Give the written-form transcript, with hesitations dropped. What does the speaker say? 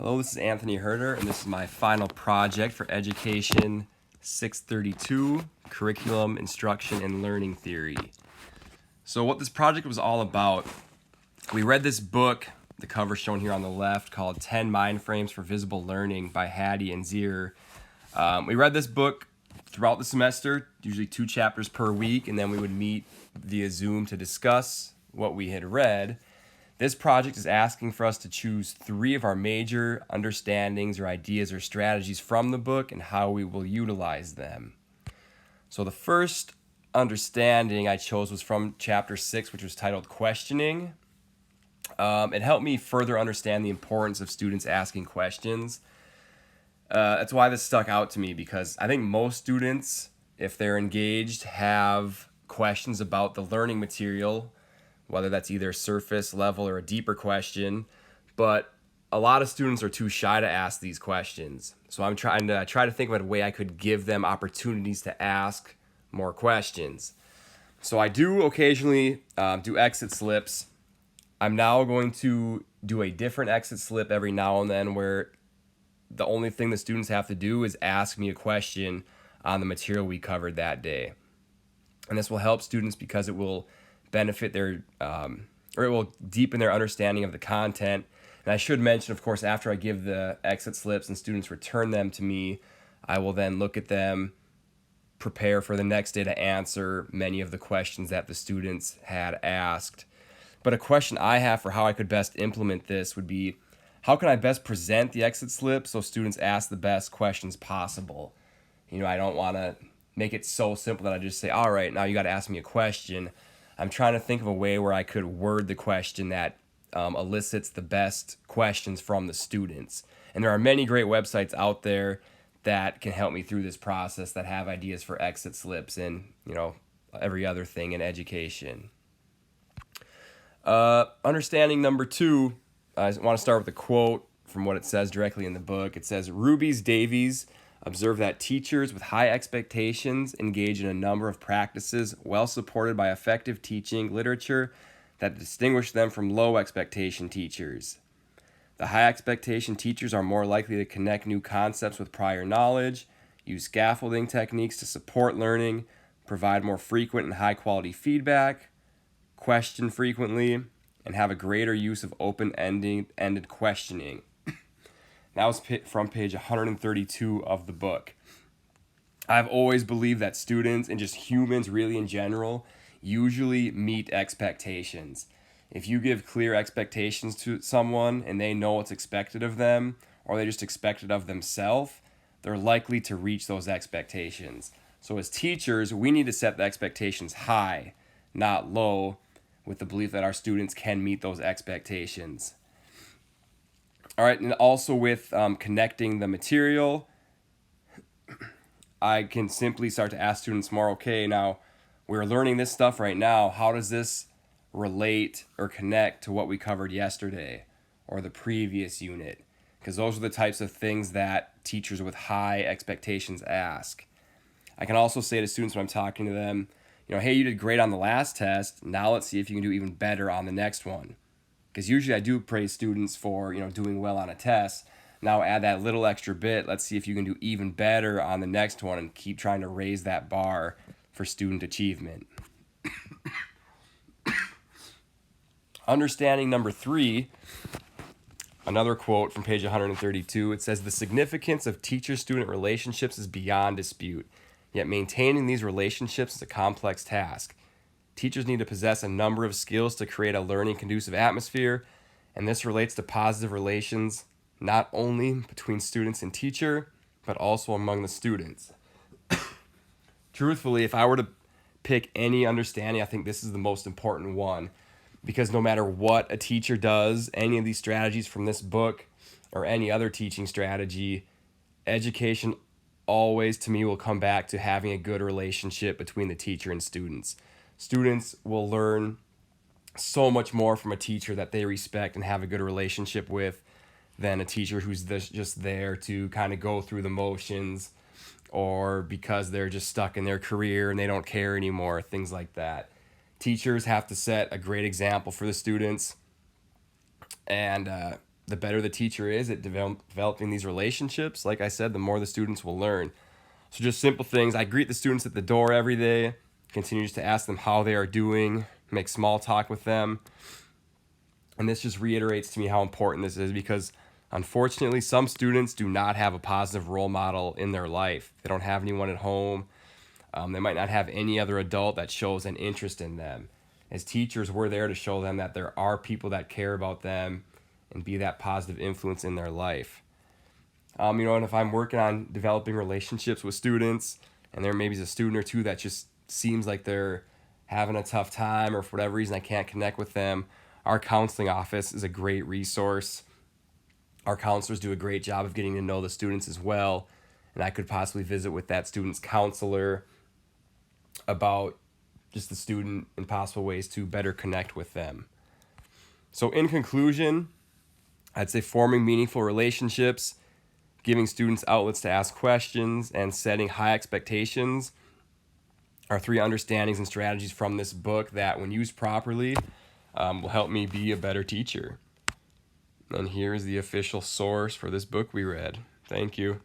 Hello, this is Anthony Herder, and this is my final project for Education 632, Curriculum, Instruction, and Learning Theory. So what this project was all about, we read this book, the cover shown here on the left, called 10 Mind Frames for Visible Learning by Hattie and Zier. We read this book throughout the semester, usually 2 chapters per week, and then we would meet via Zoom to discuss what we had read. This project is asking for us to choose 3 of our major understandings or ideas or strategies from the book and how we will utilize them. So the first understanding I chose was from chapter 6, which was titled Questioning. It helped me further understand the importance of students asking questions. That's why this stuck out to me, because I think most students, if they're engaged, have questions about the learning material, whether that's either surface level or a deeper question, but a lot of students are too shy to ask these questions. So I'm trying to think about a way I could give them opportunities to ask more questions. So I do occasionally do exit slips. I'm now going to do a different exit slip every now and then, where the only thing the students have to do is ask me a question on the material we covered that day. And this will help students because it will benefit their, or it will deepen their understanding of the content. And I should mention, of course, after I give the exit slips and students return them to me, I will then look at them, prepare for the next day to answer many of the questions that the students had asked. But a question I have for how I could best implement this would be, how can I best present the exit slip so students ask the best questions possible? I don't want to make it so simple that I just say, all right, now you got to ask me a question. I'm trying to think of a way where I could word the question that elicits the best questions from the students. And there are many great websites out there that can help me through this process, that have ideas for exit slips and, every other thing in education. Understanding number 2, I want to start with a quote from what it says directly in the book. It says, Rubies Davies observed that teachers with high expectations engage in a number of practices well supported by effective teaching literature that distinguish them from low expectation teachers. The high expectation teachers are more likely to connect new concepts with prior knowledge, use scaffolding techniques to support learning, provide more frequent and high quality feedback, question frequently, and have a greater use of open-ended questioning. That was from page 132 of the book. I've always believed that students, and just humans really in general, usually meet expectations. If you give clear expectations to someone and they know what's expected of them, or they just expect it of themselves, they're likely to reach those expectations. So as teachers, we need to set the expectations high, not low, with the belief that our students can meet those expectations. All right, and also with connecting the material, I can simply start to ask students more, okay, now we're learning this stuff right now. How does this relate or connect to what we covered yesterday or the previous unit? Because those are the types of things that teachers with high expectations ask. I can also say to students when I'm talking to them, hey, you did great on the last test. Now let's see if you can do even better on the next one. Because usually I do praise students for, doing well on a test. Now add that little extra bit. Let's see if you can do even better on the next one, and keep trying to raise that bar for student achievement. Understanding number 3, another quote from page 132. It says, the significance of teacher-student relationships is beyond dispute, yet maintaining these relationships is a complex task. Teachers need to possess a number of skills to create a learning conducive atmosphere, and this relates to positive relations not only between students and teacher, but also among the students. Truthfully, if I were to pick any understanding, I think this is the most important one, because no matter what a teacher does, any of these strategies from this book or any other teaching strategy, education always, to me, will come back to having a good relationship between the teacher and students. Students will learn so much more from a teacher that they respect and have a good relationship with than a teacher who's just there to kind of go through the motions, or because they're just stuck in their career and they don't care anymore, things like that. Teachers have to set a great example for the students, and the better the teacher is at developing these relationships, like I said, the more the students will learn. So just simple things. I greet the students at the door every day, continue to ask them how they are doing, make small talk with them. And this just reiterates to me how important this is, because unfortunately some students do not have a positive role model in their life. They don't have anyone at home. They might not have any other adult that shows an interest in them. As teachers, we're there to show them that there are people that care about them and be that positive influence in their life. And if I'm working on developing relationships with students, and there maybe is a student or two that just seems like they're having a tough time, or for whatever reason I can't connect with them, our counseling office is a great resource. Our counselors do a great job of getting to know the students as well, and I could possibly visit with that student's counselor about just the student and possible ways to better connect with them. So in conclusion, I'd say forming meaningful relationships, giving students outlets to ask questions, and setting high expectations are 3 understandings and strategies from this book that, when used properly, will help me be a better teacher. And here's the official source for this book we read. Thank you.